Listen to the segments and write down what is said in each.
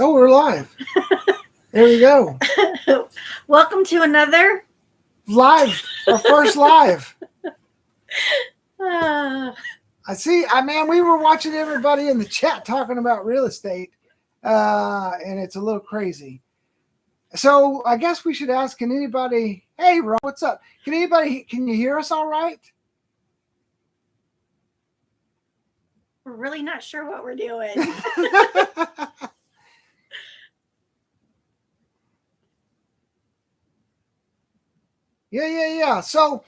Oh, we're live. There we go. Welcome to another Live. Our first live. uh, I see. We were watching everybody in the chat talking about real estate, and it's a little crazy. So I guess we should ask, can anybody, hey, Ron, what's up? Can you hear us all right? we're really not sure what we're doing. Yeah. So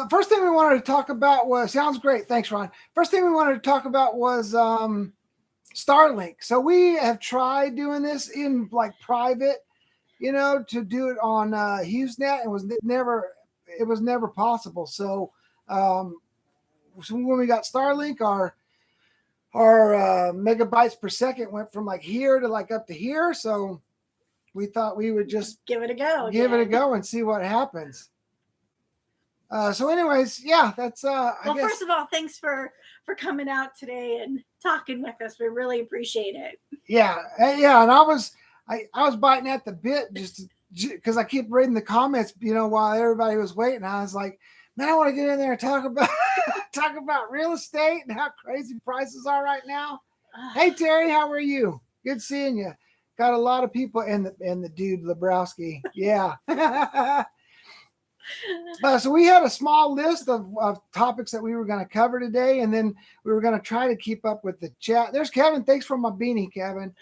first thing we wanted to talk about was, sounds great. Thanks, Ron. First thing we wanted to talk about was Starlink. So we have tried doing this in like private, to do it on HughesNet. It was never possible. So when we got Starlink, our megabytes per second went from like here to like up to here. So we thought we would just give it a go. Give it a go and see what happens. So anyways, yeah, that's well, first of all, thanks for coming out today and talking with us. We really appreciate it. Yeah. And I was biting at the bit just because I keep reading the comments, while everybody was waiting. I was like, man, I want to get in there and talk about real estate and how crazy prices are right now. Hey Terry, how are you? Good seeing you. Got a lot of people and the dude Lebrowski. Yeah. So we had a small list of topics that we were going to cover today, and then we were going to try to keep up with the chat. There's Kevin. Thanks for my beanie, Kevin.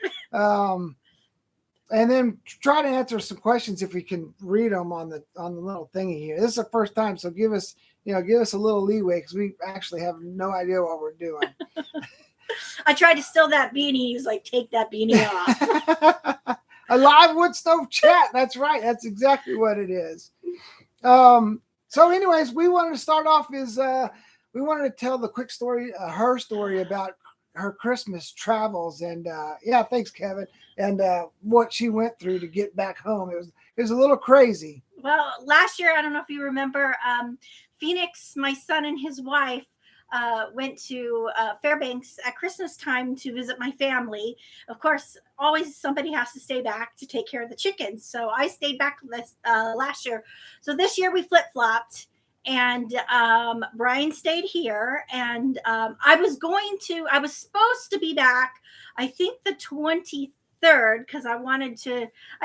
And then try to answer some questions if we can read them on the little thingy here. This is the first time, so give us a little leeway because we actually have no idea what we're doing. I tried to steal that beanie. He was like, "Take that beanie off." A live wood stove chat. That's right. That's exactly what it is. So anyways, we wanted to start off we wanted to tell the quick story, her story about her Christmas travels, and thanks Kevin, and what she went through to get back home. It was a little crazy. Well, last year, I don't know if you remember, Phoenix, my son and his wife went to Fairbanks at Christmas time to visit my family. Of course, always somebody has to stay back to take care of the chickens. So I stayed back last year. So this year we flip-flopped, and Brian stayed here. And I was supposed to be back, I think the 23rd, because I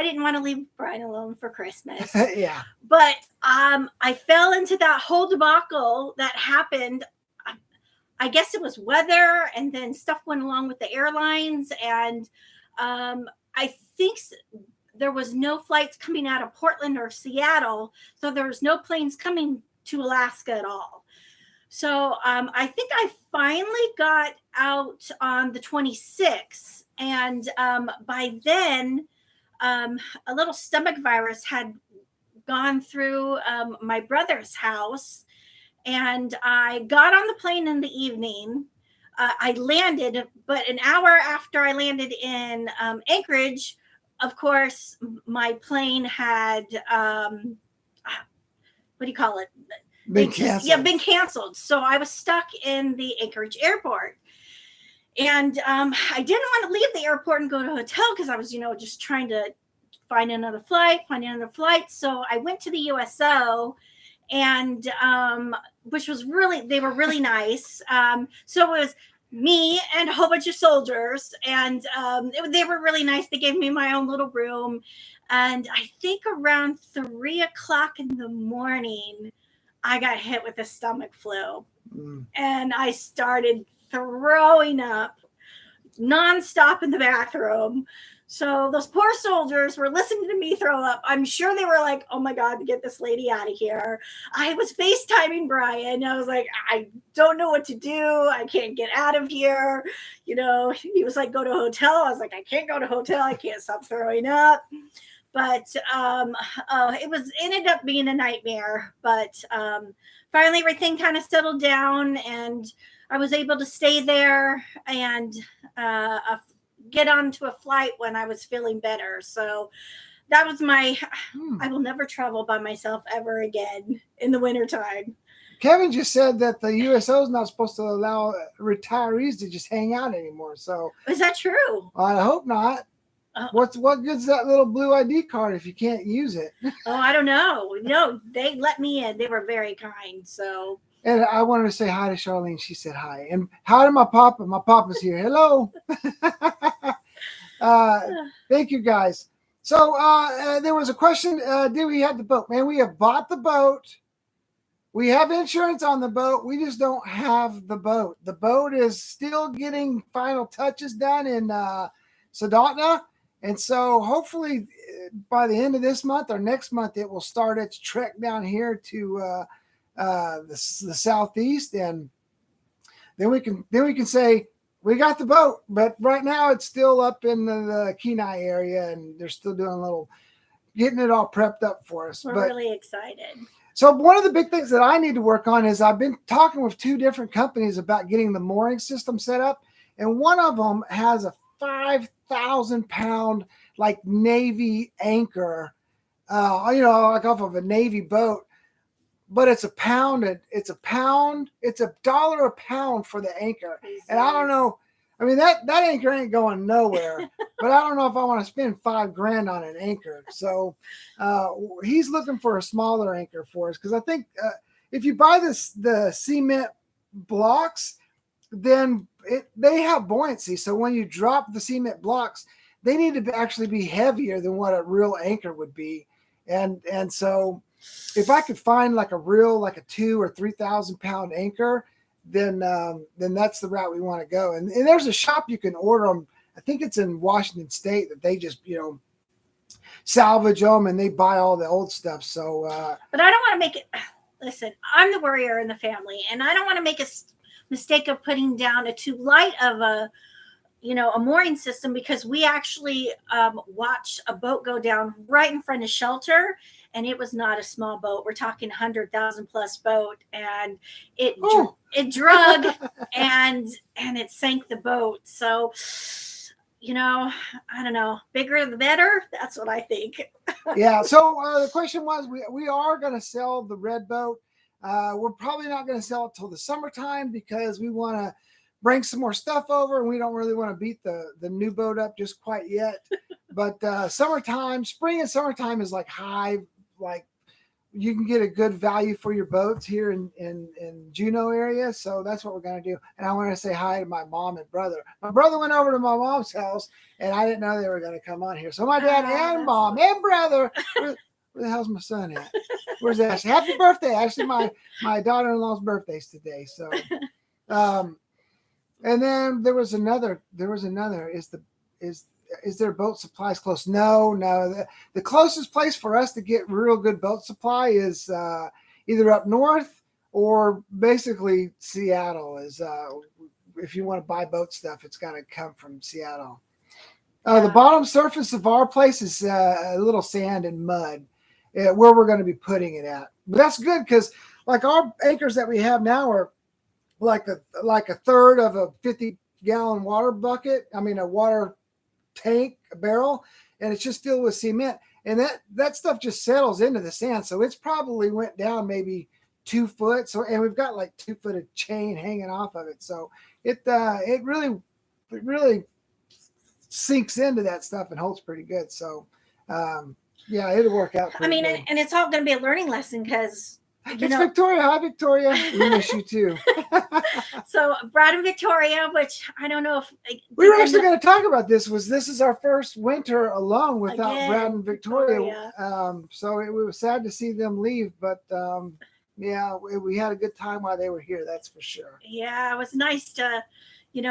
didn't want to leave Brian alone for Christmas. Yeah. But I fell into that whole debacle that happened. I guess it was weather, and then stuff went along with the airlines. And I think there was no flights coming out of Portland or Seattle. So there was no planes coming to Alaska at all. So I think I finally got out on the 26th. And by then, a little stomach virus had gone through my brother's house. And I got on the plane in the evening. I landed, but an hour after I landed in Anchorage, of course, my plane had, what do you call it? Been canceled. Yeah, been canceled. So I was stuck in the Anchorage airport. And I didn't want to leave the airport and go to a hotel because I was, just trying to find another flight. So I went to the USO, and which was they were really nice. So it was me and a whole bunch of soldiers, and they were really nice. They gave me my own little room. And I think around 3:00 in the morning, I got hit with a stomach flu. And I started throwing up nonstop in the bathroom. So those poor soldiers were listening to me throw up. I'm sure they were like, "Oh my God, get this lady out of here." I was FaceTiming Brian. I was like, "I don't know what to do. I can't get out of here." He was like, "Go to a hotel." I was like, "I can't go to a hotel. I can't stop throwing up." But it ended up being a nightmare. But finally, everything kind of settled down, and I was able to stay there and get onto a flight when I was feeling better. So that was I will never travel by myself ever again in the wintertime. Kevin just said that the USO is not supposed to allow retirees to just hang out anymore. So is that true? I hope not. What good's that little blue ID card if you can't use it? Oh, I don't know. No, they let me in. They were very kind. So. And I wanted to say hi to Charlene. She said hi. And hi to my papa. My papa's here. Hello. Thank you, guys. So there was a question. Did we have the boat? Man, we have bought the boat. We have insurance on the boat. We just don't have the boat. The boat is still getting final touches done in Soldotna. And so hopefully by the end of this month or next month, it will start its trek down here to the southeast, and then we can say we got the boat. But right now it's still up in the Kenai area, and they're still doing getting it all prepped up for us. We're really excited. So one of the big things that I need to work on is I've been talking with 2 different companies about getting the mooring system set up, and one of them has a 5,000-pound like Navy anchor, like off of a Navy boat. But it's $1 a pound for the anchor. And I don't know. I mean, that anchor ain't going nowhere, but I don't know if I want to spend $5,000 on an anchor. So he's looking for a smaller anchor for us. Cause I think if you buy the cement blocks, then they have buoyancy. So when you drop the cement blocks, they need to actually be heavier than what a real anchor would be. And so if I could find like a 2,000 or 3,000 pound anchor, then that's the route we want to go. And there's a shop you can order them. I think it's in Washington State that they just, salvage them and they buy all the old stuff. So, but I don't want to make it, listen, I'm the worrier in the family, and I don't want to make a mistake of putting down a too light of a mooring system, because we actually watched a boat go down right in front of shelter, and it was not a small boat. We're talking 100,000 plus boat, and it drug and it sank the boat. So, I don't know, bigger the better. That's what I think. Yeah. So the question was, we are going to sell the red boat. We're probably not going to sell it till the summertime because we want to bring some more stuff over, and we don't really want to beat the new boat up just quite yet. But spring and summertime is like you can get a good value for your boats here in Juneau area. So that's what we're going to do. And I want to say hi to my mom and brother. My brother went over to my mom's house, and I didn't know they were going to come on here. So my dad and mom and brother, where the hell's my son at? Where's Ashley? Happy birthday. Actually, my daughter-in-law's birthday's today. So, and then there was another, is there boat supplies close? No. The closest place for us to get real good boat supply is either up north or basically Seattle. If you want to buy boat stuff, it's got to come from Seattle. The bottom surface of our place is a little sand and mud where we're going to be putting it at. But that's good because like our anchors that we have now are like a third of a 50-gallon water bucket. I mean, a water tank, a barrel, and it's just filled with cement. And that stuff just settles into the sand. So it's probably went down maybe 2 foot. So, and we've got like 2 foot of chain hanging off of it. So it really sinks into that stuff and holds pretty good. So, it'll work out. I mean, good. And it's all going to be a learning lesson because Victoria. Hi, Victoria. We miss you too. So Brad and Victoria, which I don't know if we were actually going to talk about this is our first winter alone without Brad and Victoria. So it was sad to see them leave, but we had a good time while they were here. That's for sure. Yeah, it was nice to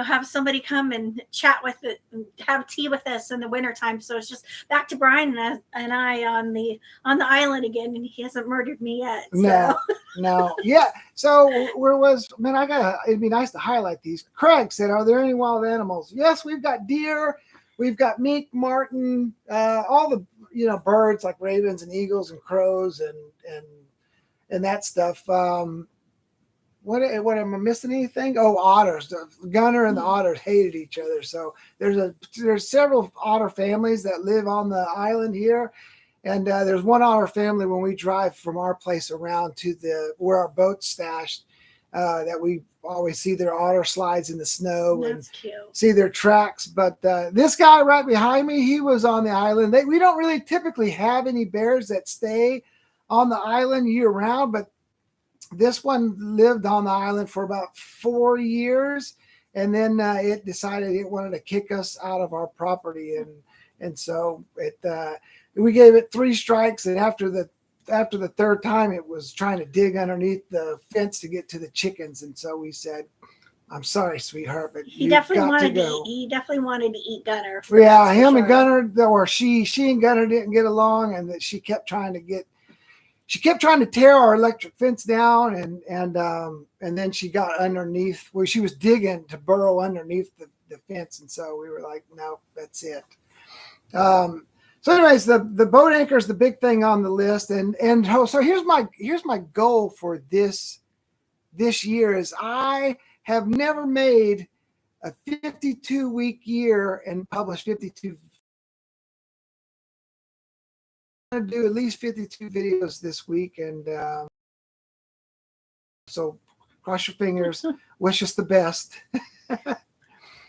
have somebody come and chat with it and have tea with us in the wintertime. So it's just back to Brian and I on the island again, and he hasn't murdered me yet. So. No. Yeah. So it'd be nice to highlight these. Craig said, are there any wild animals? Yes, we've got deer. We've got mink, martin, all the, birds like ravens and eagles and crows and that stuff. What am I missing anything? Oh, otters. The Gunner and the otters hated each other. So there's several otter families that live on the island here. And there's one otter family when we drive from our place around to where our boat's stashed. that we always see their otter slides in the snow. That's and cute. see their tracks. But this guy right behind me, he was on the island. We don't really typically have any bears that stay on the island year round, but this one lived on the island for about 4 years, and then it decided it wanted to kick us out of our property, and so we gave it 3 strikes, and after the 3rd time, it was trying to dig underneath the fence to get to the chickens, and so we said, "I'm sorry, sweetheart, but He definitely wanted to eat. He definitely wanted to eat Gunner. Yeah, him and Gunner, or she and Gunner didn't get along, and that she kept trying to tear our electric fence down, and then she got underneath where she was digging to burrow underneath the fence, and so we were like, no, that's it. So anyways, the boat anchor is the big thing on the list, and so here's my goal for this year is I have never made a 52-week year and published 52. I'm going to do at least 52 videos this week, and so cross your fingers. Wish us the best.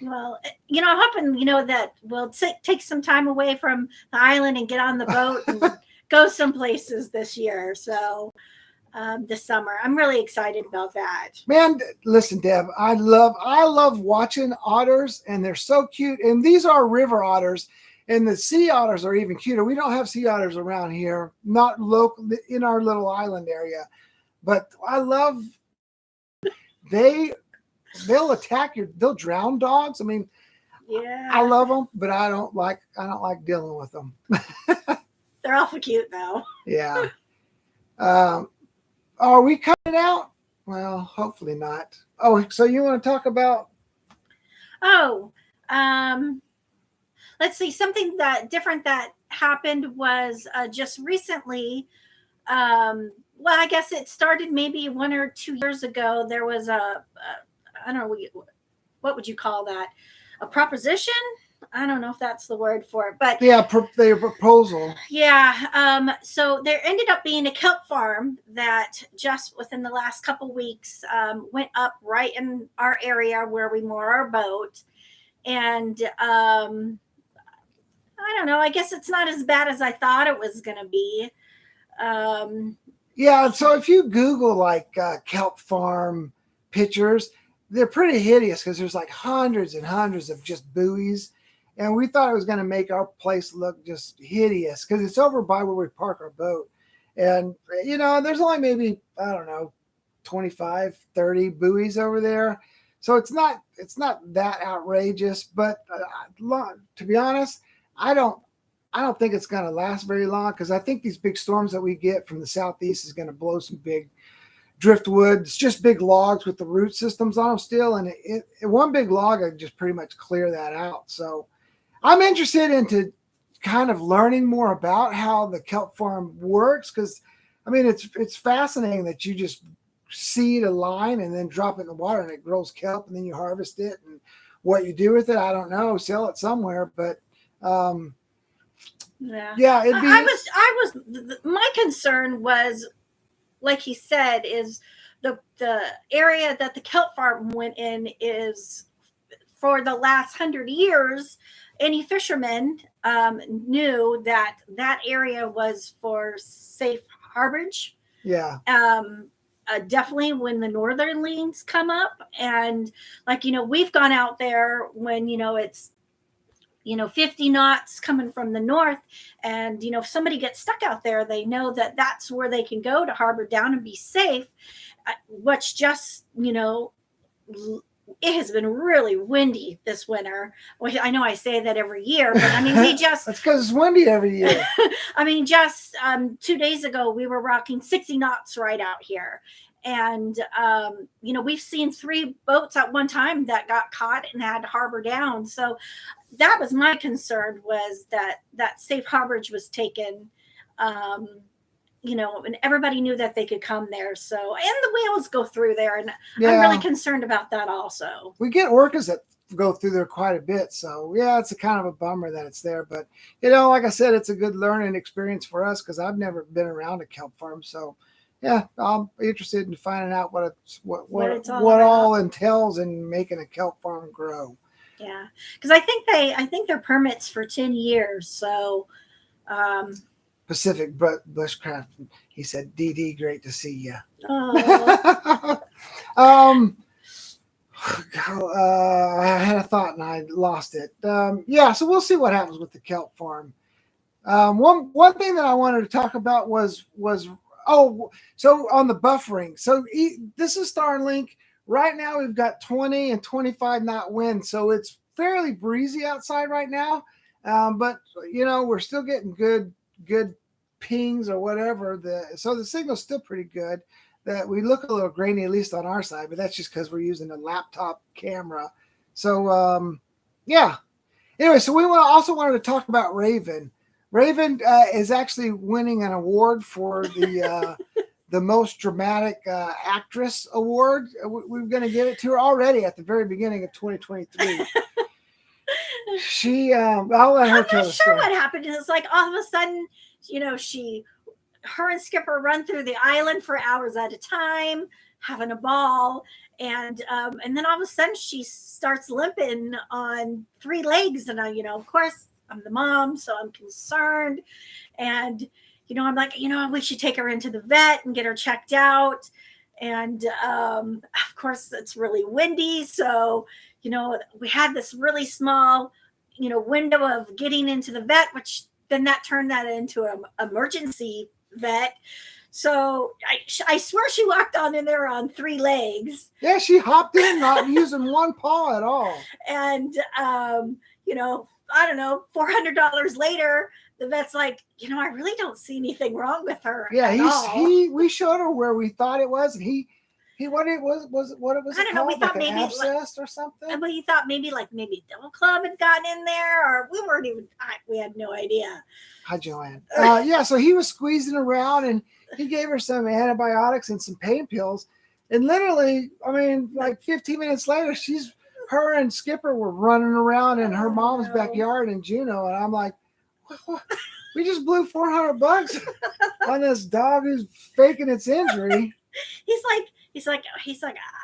Well, I'm hoping, that we'll take some time away from the island and get on the boat and go some places this year. So this summer, I'm really excited about that. Man, listen, Deb, I love watching otters, and they're so cute. And these are river otters, and the sea otters are even cuter. We don't have sea otters around here, not local in our little island area, but I love they'll attack they'll drown dogs. I mean, yeah, I love them, but I don't like dealing with them. They're awful cute though. Yeah. Are we cutting out? Well, hopefully not. Oh, so you want to talk about? Let's see. Something different that happened was just recently. Well, I guess it started maybe 1 or 2 years ago. There was I don't know, what would you call that? A proposition? I don't know if that's the word for it, but yeah, their proposal. Yeah. So there ended up being a kelp farm that just within the last couple weeks went up right in our area where we moor our boat, and I don't know. I guess it's not as bad as I thought it was going to be. Yeah. So if you Google like kelp farm pictures, they're pretty hideous because there's like hundreds and hundreds of just buoys. And we thought it was going to make our place look just hideous because it's over by where we park our boat. And, there's only maybe, I don't know, 25, 30 buoys over there. So it's not that outrageous. But to be honest, I don't think it's going to last very long because I think these big storms that we get from the southeast is going to blow some big driftwood. It's just big logs with the root systems on them still. And one big log, I just pretty much clear that out. So I'm interested into kind of learning more about how the kelp farm works because, I mean, it's fascinating that you just seed a line and then drop it in the water and it grows kelp and then you harvest it, and what you do with it, I don't know. Sell it somewhere, but yeah, it'd be. I was my concern was, like he said, is the area that the kelp farm went in is for the last 100 years. Any fishermen knew that area was for safe harborage. Yeah. Definitely when the northerlies come up, and we've gone out there when it's 50 knots coming from the north, and if somebody gets stuck out there, they know that that's where they can go to harbor down and be safe. Which just it has been really windy this winter. Well, I know I say that every year, but I mean, we just that's because it's windy every year. I mean, just 2 days ago we were rocking 60 knots right out here. And, we've seen 3 boats at one time that got caught and had to harbor down. So that was my concern, was that safe harborage was taken, and everybody knew that they could come there. So, and the whales go through there. And yeah. I'm really concerned about that also. We get orcas that go through there quite a bit. So yeah, it's a kind of a bummer that it's there. But, like I said, it's a good learning experience for us because I've never been around a kelp farm. So yeah, I'm interested in finding out what it's all what about. all entails in making a kelp farm grow. Yeah, because I think their permits for 10 years. So, um, Pacific Bushcraft. He said, "DD, great to see you." oh, um, I had a thought and I lost it. Yeah, so we'll see what happens with the kelp farm. One thing that I wanted to talk about was so on the buffering. So this is Starlink. Right now we've got 20 and 25 knot wind, so it's fairly breezy outside right now. But we're still getting good pings or whatever. So the signal's still pretty good. That we look a little grainy, at least on our side, but that's just because we're using a laptop camera. So yeah. Anyway, so we also wanted to talk about Raven. Raven is actually winning an award for the most dramatic actress award. We're going to give it to her already at the very beginning of 2023. I'll let her tell the story. I'm not sure what happened. It's like all of a sudden, her and Skipper run through the island for hours at a time, having a ball. And then all of a sudden she starts limping on 3 legs. And of course, I'm the mom, so I'm concerned. And, I'm like, we should take her into the vet and get her checked out. And of course, it's really windy. So, we had this really small, window of getting into the vet, which then that turned that into an emergency vet. So I swear she walked on in there on 3 legs. Yeah, she hopped in, not using one paw at all. And, I don't know, $400 later, the vet's like, I really don't see anything wrong with her. Yeah, we showed her where we thought it was, and he what it was what it was. I don't know. We thought like maybe abscess or something. But he thought maybe Devil Club had gotten in there, or we weren't even. We had no idea. Hi, Joanne. Yeah, so he was squeezing around, and he gave her some antibiotics and some pain pills, and literally, I mean, like 15 minutes later, her and Skipper were running around in her mom's backyard in Juneau, and I'm like, what? We just blew $400 on this dog who's faking its injury. He's like,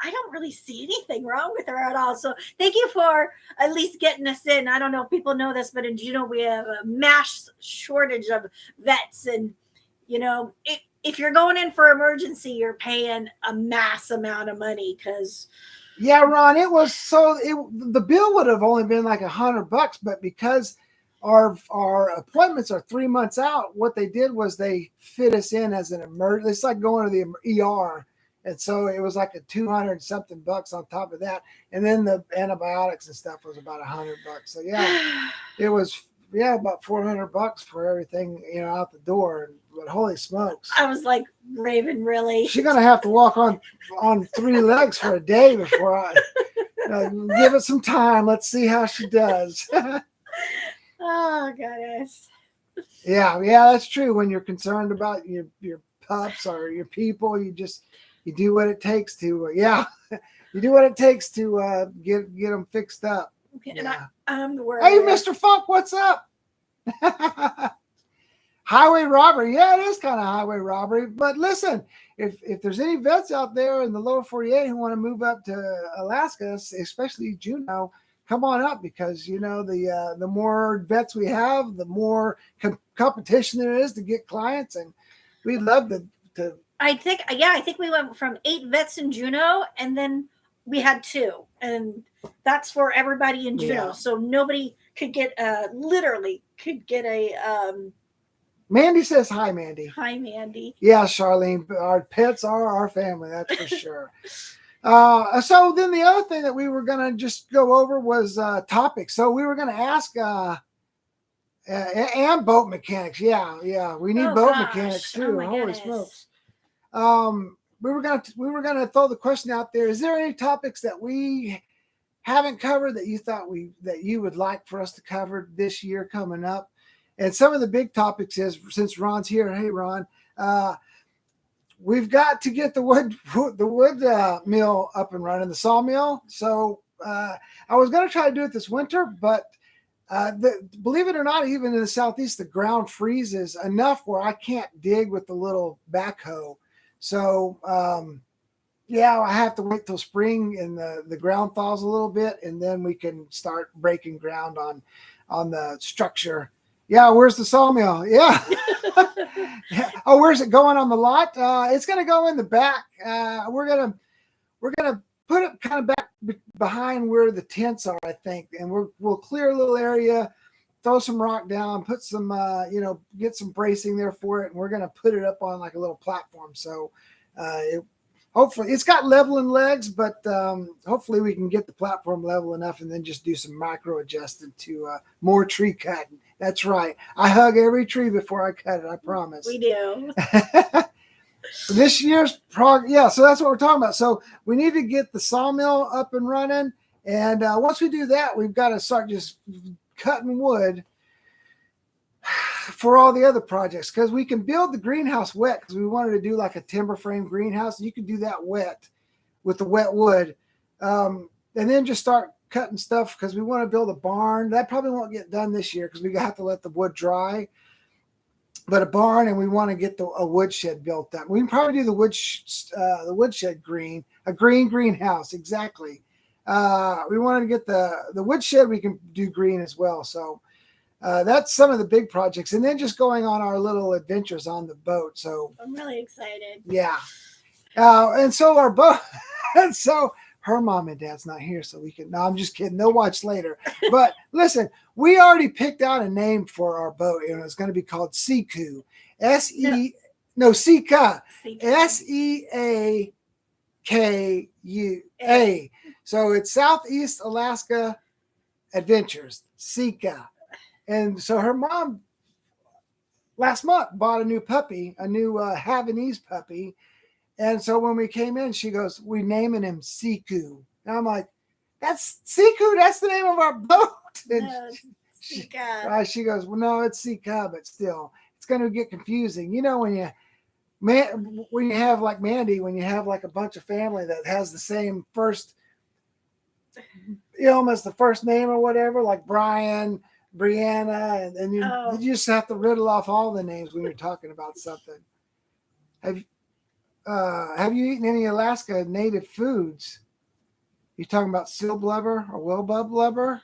I don't really see anything wrong with her at all. So thank you for at least getting us in. I don't know if people know this, but in Juneau, we have a mass shortage of vets. And, if you're going in for emergency, you're paying a mass amount of money because. Yeah, Ron, the bill would have only been like $100, but because our appointments are 3 months out, what they did was they fit us in as an emergency. It's like going to the ER. And so it was like a 200 something bucks on top of that. And then the antibiotics and stuff was about $100. So yeah, it was, about $400 for everything, out the door. But holy smokes. I was like, Raven, really? She's going to have to walk on 3 legs for a day before I give it some time. Let's see how she does. Oh, goodness. Yeah, that's true. When you're concerned about your pups or your people, you do what it takes to, you do what it takes to get them fixed up. Okay, yeah. And I'm worried. Hey, Mr. Funk, what's up? Highway robbery. Yeah, it is kind of highway robbery. But listen, if there's any vets out there in the lower 48 who want to move up to Alaska, especially Juneau, come on up, because the more vets we have, the more competition there is to get clients, and we'd love to. I think we went from 8 vets in Juneau, and then we had 2, and that's for everybody in Juneau. Yeah. So nobody could get literally could get a. Mandy says hi, Mandy. Hi, Mandy. Yeah, Charlene, our pets are our family, that's for sure. So then the other thing that we were going to just go over was topics. So we were going to ask and boat mechanics. Yeah, we need boat mechanics too. Holy smokes. We were gonna throw the question out there. Is there any topics that we haven't covered that you thought that you would like for us to cover this year coming up? And some of the big topics is, since Ron's here, hey Ron, we've got to get the wood mill up and running, the sawmill. So I was going to try to do it this winter, but believe it or not, even in the Southeast, the ground freezes enough where I can't dig with the little backhoe. So, yeah, I have to wait till spring and the ground thaws a little bit, and then we can start breaking ground on the structure. Yeah, where's the sawmill? Yeah. Yeah. Oh, where's it going on the lot? It's gonna go in the back. We're gonna put it kind of back behind where the tents are, I think, and we'll clear a little area, throw some rock down, put some get some bracing there for it, and we're gonna put it up on like a little platform. So hopefully it's got leveling legs, but hopefully we can get the platform level enough and then just do some micro adjusting to more tree cutting. That's right. I hug every tree before I cut it. I promise. We do. This year's so that's what we're talking about. So we need to get the sawmill up and running. And once we do that, we've got to start just cutting wood for all the other projects, because we can build the greenhouse wet, because we wanted to do like a timber frame greenhouse. You can do that wet with the wet wood, and then just start cutting stuff, because we want to build a barn. That probably won't get done this year because we have to let the wood dry, but a barn, and we want to get a woodshed built up. We can probably do the woodshed green, a green greenhouse. Exactly. We wanted to get the woodshed. We can do green as well. So that's some of the big projects, and then just going on our little adventures on the boat. So I'm really excited. Yeah. And so our boat, and so her mom and dad's not here, so we can, no, I'm just kidding. They'll watch later. But listen, we already picked out a name for our boat, and it's going to be called Seaku. Seaka. Seakua. So it's Southeast Alaska Adventures, Seaka. And so her mom last month bought a new puppy, a new Havanese puppy. And so when we came in, she goes, "We're naming him Siku." And I'm like, "That's Siku. That's the name of our boat." And No, she goes, "Well, no, it's Sika, but still, it's going to get confusing. You know, when you have like Mandy, when you have like a bunch of family that has the same first, almost the first name or whatever, like Brian, Brianna, and you just have to riddle off all the names when you're talking about something." Have you eaten any Alaska native foods? You talking about seal blubber or whalebub blubber?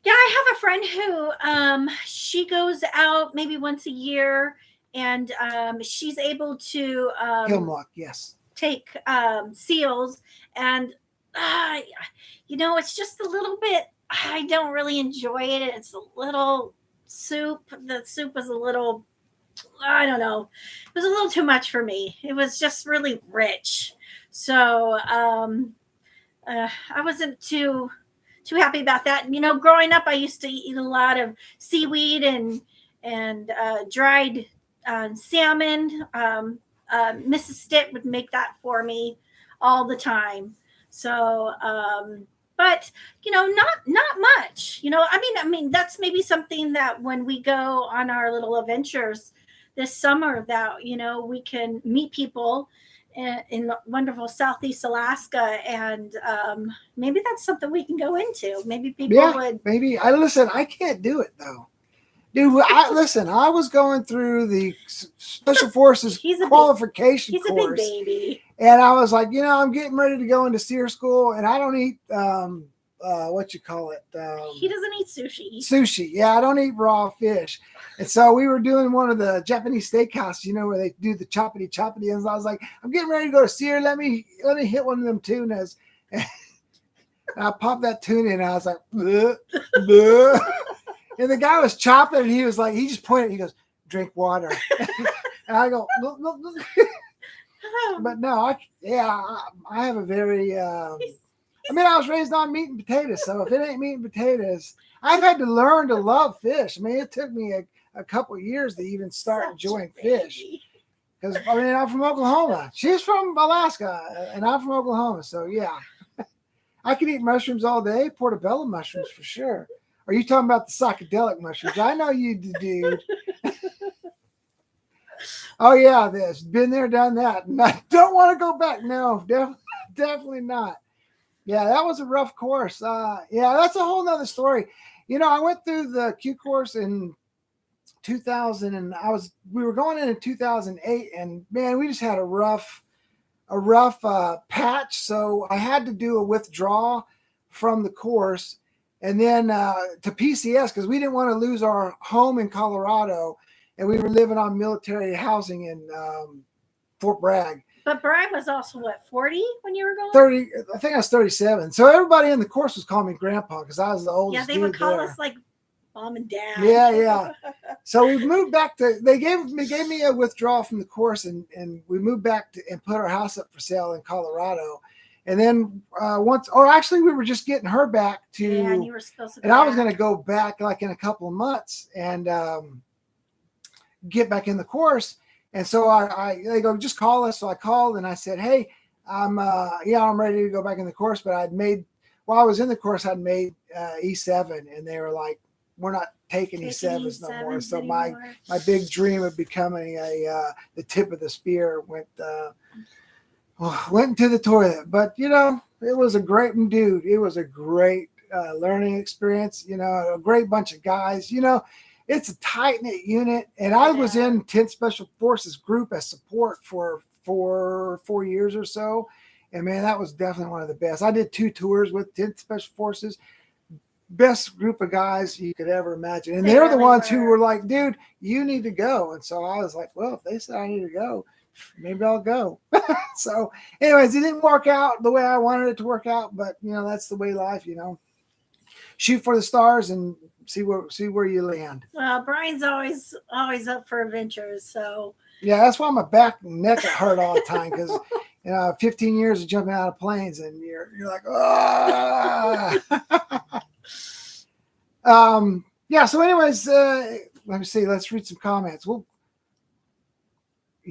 Yeah, I have a friend who she goes out maybe once a year, and she's able to Hemlock, yes. take seals, and it's just a little bit. I don't really enjoy it. It's a little soup. The soup was a little, I don't know. It was a little too much for me. It was just really rich. So I wasn't too happy about that. Growing up, I used to eat a lot of seaweed and dried salmon. Mrs. Stitt would make that for me all the time. So, but not much. I mean, that's maybe something that when we go on our little adventures this summer, that we can meet people in wonderful Southeast Alaska, and maybe that's something we can go into. Maybe people would. Maybe I can't do it though, dude. I was going through the Special Forces qualification course. He's a big baby, and I was like, I'm getting ready to go into SEER school, and I don't eat what you call it. He doesn't eat sushi. Sushi, yeah, I don't eat raw fish. And so we were doing one of the Japanese steakhouses, where they do the choppity. And I was like, I'm getting ready to go to SEER. Let me hit one of them tunas. And I popped that tuna in, and I was like, bleh, bleh. And the guy was chopping, and he was like, he just pointed. He goes, "Drink water." And I go, look, look, look. But no, I have a very. I was raised on meat and potatoes, so if it ain't meat and potatoes, I've had to learn to love fish. I mean, it took me a couple of years to even start enjoying fish. Because, I'm from Oklahoma. She's from Alaska, and I'm from Oklahoma. So, yeah. I could eat mushrooms all day, portobello mushrooms for sure. Are you talking about the psychedelic mushrooms? I know you do, dude. Oh, yeah, this. Been there, done that. Don't want to go back. No, definitely not. Yeah, that was a rough course. That's a whole nother story. I went through the Q course in 2000, and we were going in 2008, and man, we just had a rough patch. So I had to do a withdrawal from the course, and then to PCS, because we didn't want to lose our home in Colorado, and we were living on military housing in Fort Bragg. But Bragg was also what, 40 when you were going? 30. I think I was 37. So everybody in the course was calling me Grandpa because I was the oldest. Yeah, they would call us like Mom and Dad. Yeah. So we moved back to. They gave me a withdrawal from the course, and we moved back to and put our house up for sale in Colorado. And then actually, we were just getting her back to. Yeah, and you were supposed to. And I was going to go back like in a couple of months and get back in the course. And so they go, just call us. So I called and I said, hey, I'm ready to go back in the course. But while I was in the course, I'd made E7, and they were like, we're not taking E7s no more. So my big dream of becoming the tip of the spear went into the toilet. But it was a great dude. It was a great learning experience. A great bunch of guys. It's a tight-knit unit, and I was in 10th Special Forces group as support for 4 years or so, and man, that was definitely one of the best. I did 2 tours with 10th Special Forces, best group of guys you could ever imagine, and they're the ones who were like, dude, you need to go. And so I was like, well, if they said I need to go, maybe I'll go. So anyways, it didn't work out the way I wanted it to work out, but that's the way life, shoot for the stars and see where you land. Well, Brian's always up for adventures, so yeah, that's why my back and neck hurt all the time, because 15 years of jumping out of planes, and you're like, ah. Yeah. So, anyways, let me see. Let's read some comments. You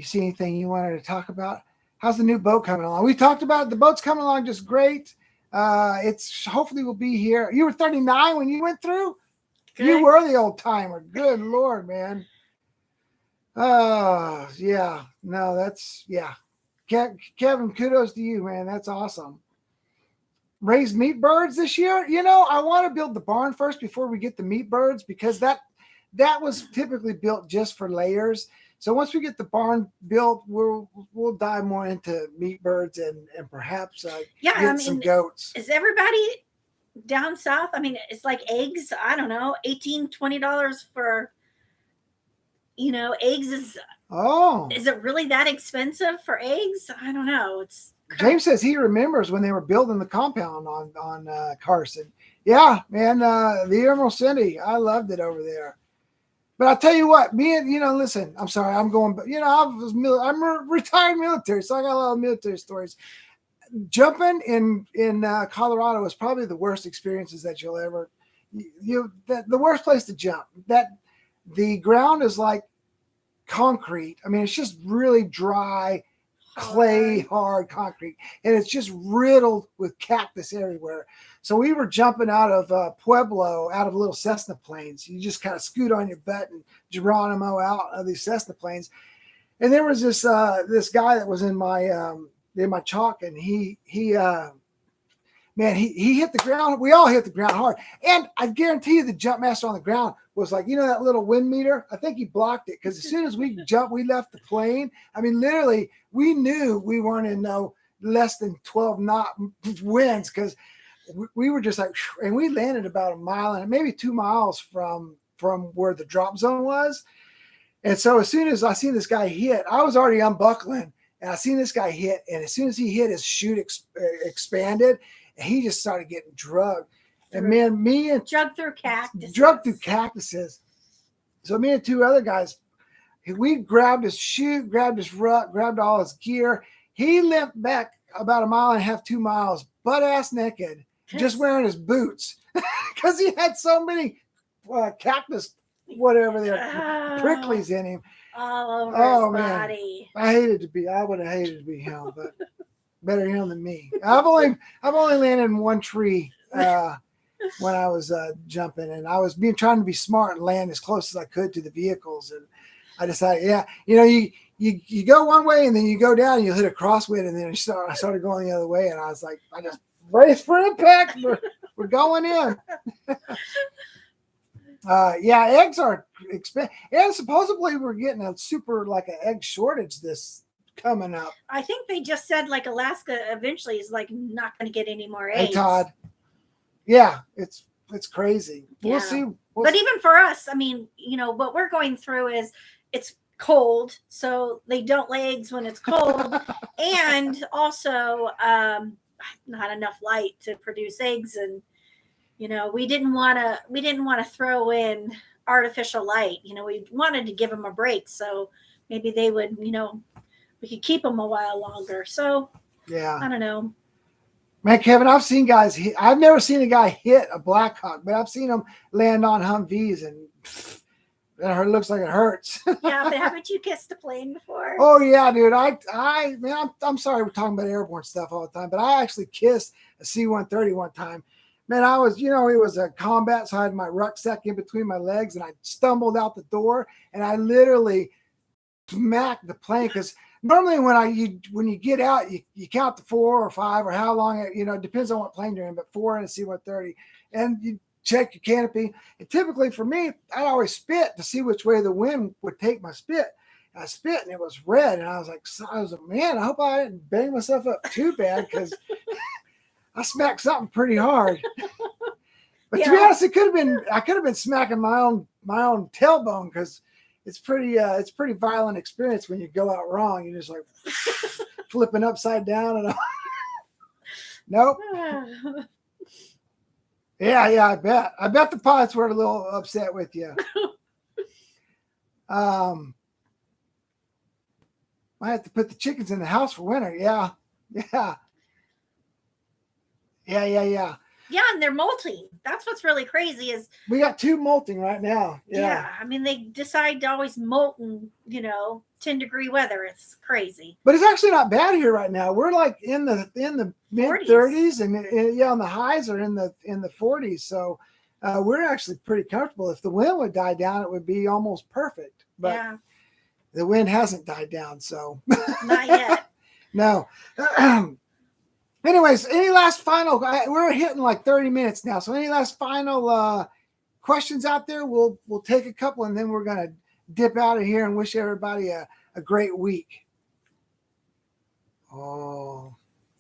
see anything you wanted to talk about? How's the new boat coming along? We talked about it. The boat's coming along just great. It's hopefully will be here. You were 39 when you went through. Good. You were the old timer. Good Lord, man. Yeah. No, that's, yeah. Kevin, kudos to you, man. That's awesome. Raise meat birds this year. I want to build the barn first before we get the meat birds, because that was typically built just for layers. So once we get the barn built, we'll dive more into meat birds and perhaps get some goats. Is everybody down south? I mean, it's like eggs. I don't know, $18-$20 for eggs is. Oh, is it really that expensive for eggs? I don't know. James says he remembers when they were building the compound on Carson. Yeah, man, the Emerald City. I loved it over there. But I'll tell you what, listen, I'm sorry, I'm going, but I'm a retired military, so I got a lot of military stories. Jumping in Colorado was probably the worst experiences that you'll ever. The worst place to jump. That the ground is like concrete. I mean, it's just really dry, clay, hard concrete, and it's just riddled with cactus everywhere. So we were jumping out of Pueblo, out of little Cessna planes. You just kind of scoot on your butt and Geronimo out of these Cessna planes. And there was this guy that was in my chalk, and he hit the ground. We all hit the ground hard. And I guarantee you the jump master on the ground was like, that little wind meter? I think he blocked it, because as soon as we jumped, we left the plane. I mean, literally, we knew we weren't in no less than 12 knot winds, because we were just like, and we landed about a mile and maybe 2 miles from where the drop zone was. And so as soon as I seen this guy hit, I was already unbuckling, and I seen this guy hit, and as soon as he hit, his chute expanded, and he just started getting drugged. And man, drugged through cactuses. So me and 2 other guys, we grabbed his chute, grabbed his rut, grabbed all his gear. He limped back about 1.5 miles, 2 miles, butt ass naked, just wearing his boots, because he had so many cactus, whatever they're, pricklies in him. All over his body. I would have hated to be him, but better him than me. I've only landed in one tree when I was jumping, and I was trying to be smart and land as close as I could to the vehicles. And I decided, you go one way and then you go down and you hit a crosswind, and then I started going the other way, and I was like, I just brace for impact. We're going in. Yeah, eggs are expensive, and supposedly we're getting a super like an egg shortage this coming up. I think they just said like Alaska eventually is like not going to get any more Hey eggs. Todd, yeah, it's crazy. We'll Yeah. see. But even for us, I mean, what we're going through is it's cold, so they don't lay eggs when it's cold, and also not enough light to produce eggs, and we didn't want to throw in artificial light. We wanted to give them a break, so maybe they would, we could keep them a while longer. So yeah, I don't know. Man, Kevin, I've seen guys I've never seen a guy hit a Blackhawk, but I've seen them land on Humvees, and it looks like it hurts. Yeah, but haven't you kissed a plane before? Oh yeah, dude. Man, I'm sorry we're talking about airborne stuff all the time, but I actually kissed a C-130 one time. Man, I was, it was a combat, so I had my rucksack in between my legs, and I stumbled out the door, and I literally smacked the plane, because normally when you get out, you count to 4 or 5 or how long it depends on what plane you're in, but 4 in a C-130, and you check your canopy. And typically for me, I'd always spit to see which way the wind would take my spit. And I spit and it was red, and I was like, man, I hope I didn't bang myself up too bad, because I smacked something pretty hard. But to be honest, I could have been smacking my own tailbone, because it's pretty violent experience when you go out wrong. You're just like flipping upside down and nope. Yeah, I bet the pilots were a little upset with you. I have to put the chickens in the house for winter. Yeah. Yeah, and they're molting. That's what's really crazy is we got 2 molting right now. Yeah, I mean, they decide to always molt in 10-degree weather. It's crazy. But it's actually not bad here right now. We're like in the mid 30s, and on the highs are in the 40s. So we're actually pretty comfortable. If the wind would die down, it would be almost perfect. But the wind hasn't died down, so not yet. No. Anyways, any last final? We're hitting like 30 minutes now. So any last final questions out there? We'll take a couple, and then we're gonna dip out of here and wish everybody a great week. Oh,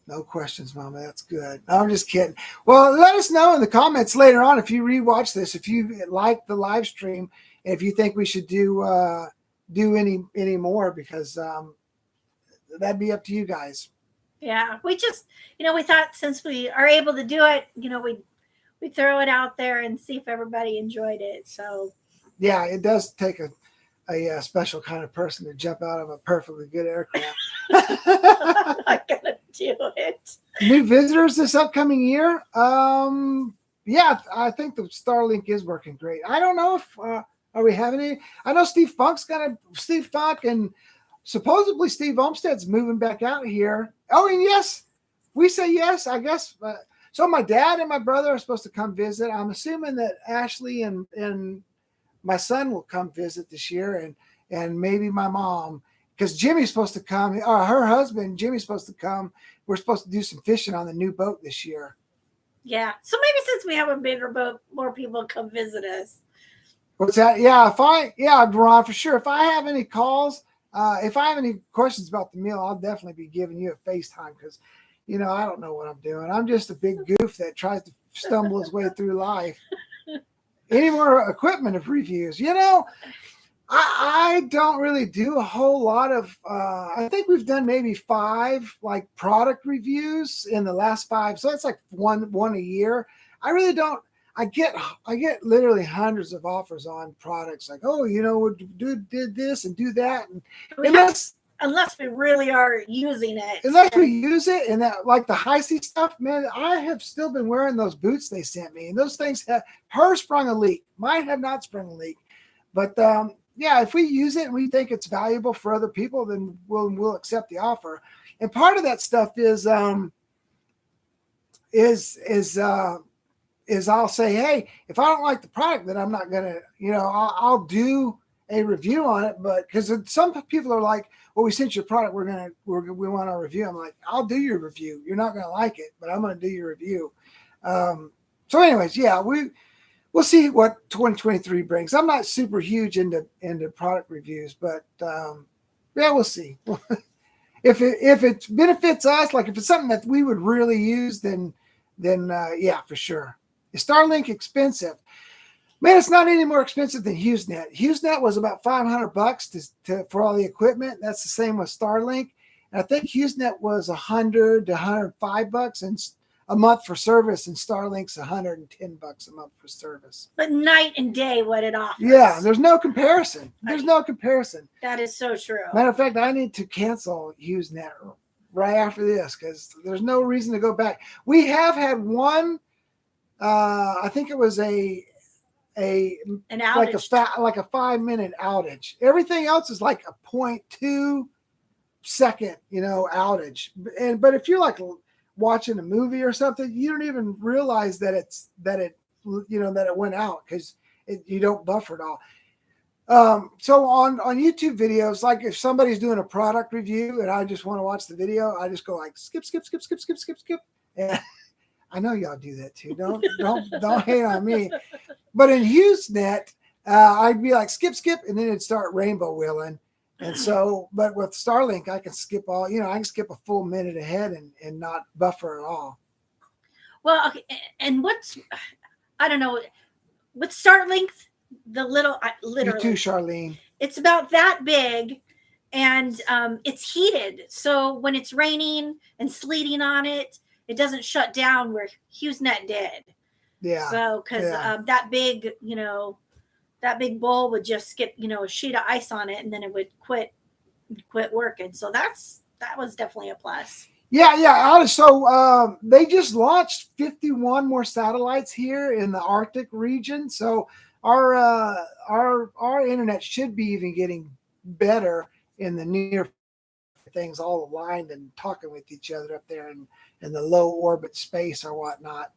no questions, Mama. That's good. No, I'm just kidding. Well, let us know in the comments later on if you rewatch this, if you like the live stream, and if you think we should do any more, because that'd be up to you guys. Yeah, we just, we thought since we are able to do it, we'd throw it out there and see if everybody enjoyed it. So, yeah, it does take a special kind of person to jump out of a perfectly good aircraft. I'm not gonna do it. New visitors this upcoming year? Yeah, I think the Starlink is working great. I don't know if are we having any. I know Steve Funk and supposedly Steve Olmstead's moving back out here. Oh, and yes, we say yes, I guess. So my dad and my brother are supposed to come visit. I'm assuming that Ashley and my son will come visit this year, and maybe my mom, because Jimmy's supposed to come. Her husband, Jimmy's supposed to come. We're supposed to do some fishing on the new boat this year. Yeah. So maybe since we have a bigger boat, more people come visit us. What's that? Yeah, Ron, for sure. If I have any calls, if I have any questions about the meal, I'll definitely be giving you a FaceTime, because, I don't know what I'm doing. I'm just a big goof that tries to stumble his way through life. Any more equipment of reviews? I don't really do a whole lot of, I think we've done maybe 5 like product reviews in the last 5. So that's like one a year. I really don't. I get literally hundreds of offers on products like, oh, did this and do that. And unless we really are using it. Unless we use it, and that, like the high sea stuff, man, I have still been wearing those boots they sent me, and those things her sprung a leak. Mine have not sprung a leak. But if we use it and we think it's valuable for other people, then we'll accept the offer. And part of that stuff is I'll say, hey, if I don't like the product, then I'm not gonna, I'll do a review on it. But because some people are like, well, we sent you a product, we want our review. I'm like, I'll do your review. You're not gonna like it, but I'm gonna do your review. So anyways, yeah, we'll see what 2023 brings. I'm not super huge into product reviews, but yeah, we'll see. If it benefits us, like if it's something that we would really use, then yeah, for sure. Is Starlink expensive? Man, it's not any more expensive than HughesNet. HughesNet was about $500 for all the equipment. That's the same with Starlink. And I think HughesNet was $100 to $105 and a month for service, and Starlink's $110 a month for service. But night and day, what it offers. Yeah, there's no comparison. There's no comparison. That is so true. Matter of fact, I need to cancel HughesNet right after this because there's no reason to go back. We have had one. I think it was an outage. like a 5-minute outage. Everything else is like a 0.2 second, outage. But if you're like watching a movie or something, you don't even realize that it went out because you don't buffer at all. So on YouTube videos, like if somebody's doing a product review and I just want to watch the video, I just go like skip. And I know y'all do that too. Don't hate on me. But in HughesNet, I'd be like skip, and then it'd start rainbow wheeling. And so, but with Starlink, I can skip I can skip a full minute ahead and not buffer at all. Well, okay, and I don't know, with Starlink, the little, literally. You too, Charlene. It's about that big, and it's heated. So when it's raining and sleeting on it, it doesn't shut down where HughesNet did. Yeah. So, because that big, that big bowl would just get, a sheet of ice on it, and then it would quit working. So that was definitely a plus. Yeah. So they just launched 51 more satellites here in the Arctic region. So our internet should be even getting better in the near things, all aligned and talking with each other up there in the low orbit space or whatnot.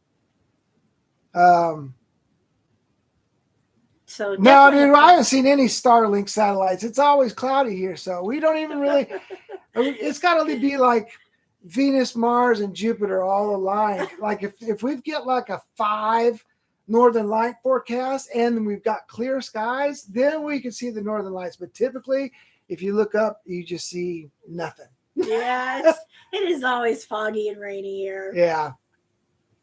So no, dude, I haven't seen any Starlink satellites. It's always cloudy here, so we don't even really. It's got to be like Venus, Mars, and Jupiter all aligned. Like if we get like a 5 northern light forecast and we've got clear skies, then we can see the northern lights. But typically, if you look up, you just see nothing. Yes, it is always foggy and rainy here. Yeah.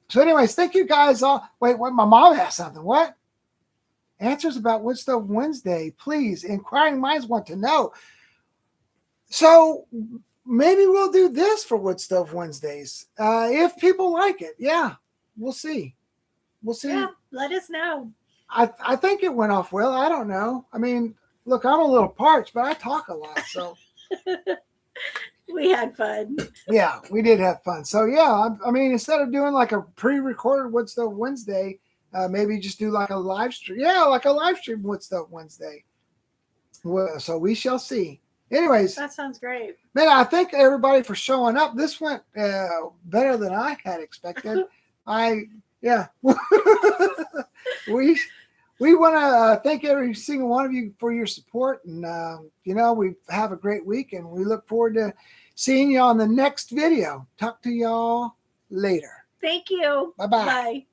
So, anyways, thank you guys all. Wait, my mom asked something. What? Answers about Wood Stove Wednesday, please. Inquiring minds want to know. So maybe we'll do this for Wood Stove Wednesdays if people like it. Yeah, we'll see. We'll see. Yeah, let us know. I think it went off well. I don't know. I mean, look, I'm a little parched, but I talk a lot, so. We had fun. Yeah, we did have fun. So yeah, I mean, instead of doing like a pre-recorded Wood Stove Wednesday, maybe just do like a live stream. Yeah, like a live stream Wood Stove Wednesday. Well, so we shall see. Anyways, that sounds great. Man, I thank everybody for showing up. This went better than I had expected. Yeah. We want to thank every single one of you for your support, and we have a great week, and we look forward to seeing you on the next video. Talk to y'all later. Thank you. Bye-bye. Bye.